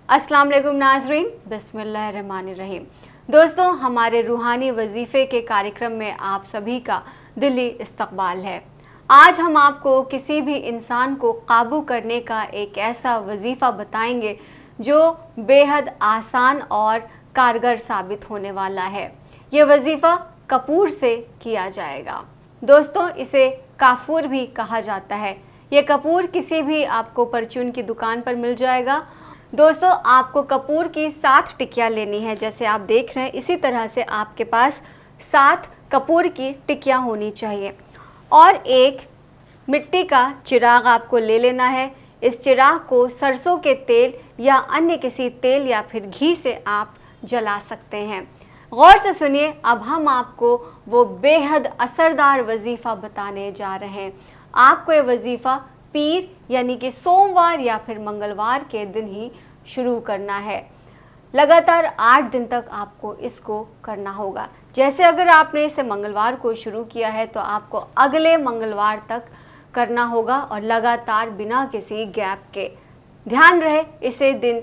अस्सलाम वालेकुम नाजरीन, बिस्मिल्लाहिर्रहमानिर्रहीम। दोस्तों, हमारे रूहानी वजीफ़े के कार्यक्रम में आप सभी का दिली इस्तकबाल है। आज हम आपको किसी भी इंसान को काबू करने का एक ऐसा वजीफ़ा बताएंगे जो बेहद आसान और कारगर साबित होने वाला है। ये वजीफ़ा कपूर से किया जाएगा। दोस्तों, इसे काफूर भी कहा जाता है। ये कपूर किसी भी आपको परचून की दुकान पर मिल जाएगा। दोस्तों, आपको कपूर की 7 टिकियाँ लेनी है। जैसे आप देख रहे हैं, इसी तरह से आपके पास 7 कपूर की टिकियाँ होनी चाहिए और एक मिट्टी का चिराग आपको ले लेना है। इस चिराग को सरसों के तेल या अन्य किसी तेल या फिर घी से आप जला सकते हैं। गौर से सुनिए, अब हम आपको वो बेहद असरदार वजीफ़ा बताने जा रहे हैं। आपको ये वजीफ़ा पीर यानी कि सोमवार या फिर मंगलवार के दिन ही शुरू करना है। लगातार 8 दिन तक आपको इसको करना होगा। जैसे अगर आपने इसे मंगलवार को शुरू किया है तो आपको अगले मंगलवार तक करना होगा और लगातार बिना किसी गैप के। ध्यान रहे, इसे दिन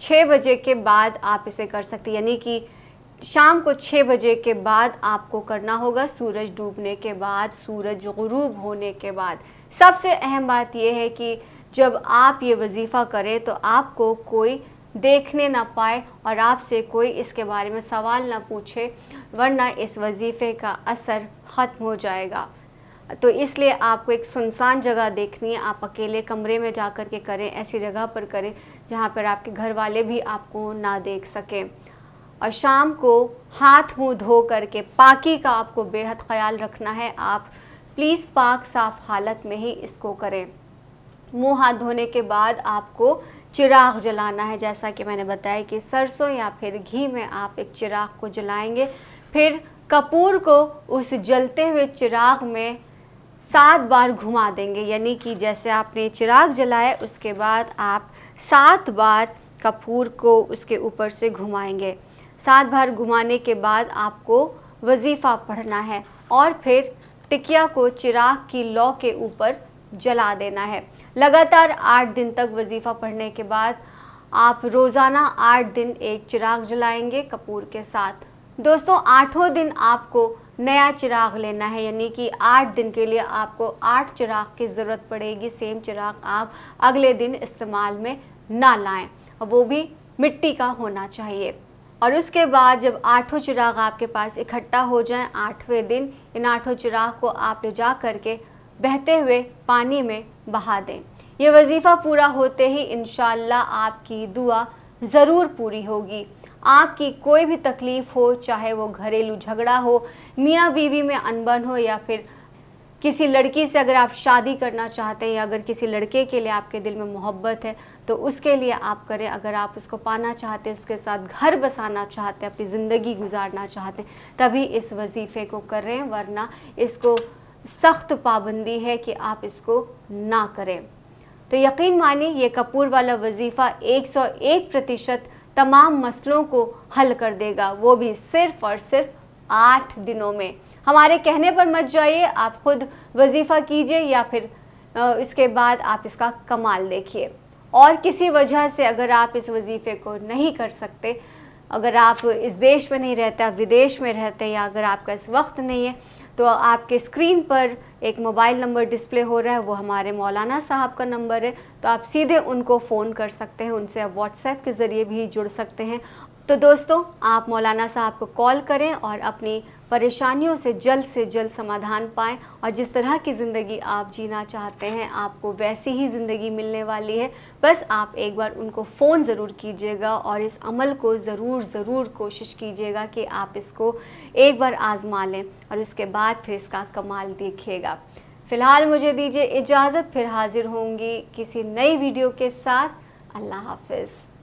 6 बजे के बाद आप इसे कर सकते हैं, यानी कि शाम को 6 बजे के बाद आपको करना होगा, सूरज डूबने के बाद, सूरज गुरूब होने के बाद। सबसे अहम बात यह है कि जब आप ये वजीफ़ा करें तो आपको कोई देखने ना पाए और आपसे कोई इसके बारे में सवाल ना पूछे, वरना इस वजीफ़े का असर ख़त्म हो जाएगा। तो इसलिए आपको एक सुनसान जगह देखनी है। आप अकेले कमरे में जा कर के करें, ऐसी जगह पर करें जहाँ पर आपके घर वाले भी आपको ना देख सकें। और शाम को हाथ मुंह धो करके पाकी का आपको बेहद ख्याल रखना है। आप प्लीज़ पाक साफ़ हालत में ही इसको करें। मुंह हाथ धोने के बाद आपको चिराग जलाना है। जैसा कि मैंने बताया कि सरसों या फिर घी में आप एक चिराग को जलाएंगे। फिर कपूर को उस जलते हुए चिराग में 7 बार घुमा देंगे, यानी कि जैसे आपने चिराग जलाया उसके बाद आप 7 बार कपूर को उसके ऊपर से घुमाएंगे। 7 बार घुमाने के बाद आपको वजीफ़ा पढ़ना है और फिर टिकिया को चिराग की लौ के ऊपर जला देना है। लगातार 8 दिन तक वजीफ़ा पढ़ने के बाद आप रोज़ाना 8 दिन एक चिराग जलाएंगे कपूर के साथ। दोस्तों, 8वें दिन आपको नया चिराग लेना है, यानी कि 8 दिन के लिए आपको 8 चिराग की ज़रूरत पड़ेगी। सेम चिराग आप अगले दिन इस्तेमाल में ना लाएं, वो भी मिट्टी का होना चाहिए। और उसके बाद जब 8 चिराग आपके पास इकट्ठा हो जाएं, 8वें दिन इन 8 चिराग को आप ले जा करके बहते हुए पानी में बहा दें। ये वजीफ़ा पूरा होते ही इंशाअल्लाह आपकी दुआ ज़रूर पूरी होगी। आपकी कोई भी तकलीफ़ हो, चाहे वो घरेलू झगड़ा हो, मियाँ बीवी में अनबन हो, या फिर किसी लड़की से अगर आप शादी करना चाहते हैं, या अगर किसी लड़के के लिए आपके दिल में मोहब्बत है तो उसके लिए आप करें। अगर आप उसको पाना चाहते हैं, उसके साथ घर बसाना चाहते हैं, अपनी ज़िंदगी गुजारना चाहते हैं, तभी इस वजीफ़े को करें, वरना इसको सख्त पाबंदी है कि आप इसको ना करें। तो यकीन मानिए, ये कपूर वाला वजीफ़ा 101% तमाम मसलों को हल कर देगा, वो भी सिर्फ़ और सिर्फ 8 दिनों में। हमारे कहने पर मत जाइए, आप खुद वजीफ़ा कीजिए या फिर इसके बाद आप इसका कमाल देखिए। और किसी वजह से अगर आप इस वजीफ़े को नहीं कर सकते, अगर आप इस देश में नहीं रहते, आप विदेश में रहते हैं, या अगर आपका इस वक्त नहीं है, तो आपके स्क्रीन पर एक मोबाइल नंबर डिस्प्ले हो रहा है, वो हमारे मौलाना साहब का नंबर है। तो आप सीधे उनको फ़ोन कर सकते हैं, उनसे आप व्हाट्सएप के ज़रिए भी जुड़ सकते हैं। तो दोस्तों, आप मौलाना साहब को कॉल करें और अपनी परेशानियों से जल्द समाधान पाएँ, और जिस तरह की ज़िंदगी आप जीना चाहते हैं आपको वैसी ही ज़िंदगी मिलने वाली है। बस आप एक बार उनको फ़ोन ज़रूर कीजिएगा और इस अमल को ज़रूर कोशिश कीजिएगा कि आप इसको एक बार आज़मा लें और उसके बाद फिर इसका कमाल देखिएगा। फ़िलहाल मुझे दीजिए इजाज़त, फिर हाज़िर होंगी किसी नई वीडियो के साथ। अल्लाह हाफ़िज़।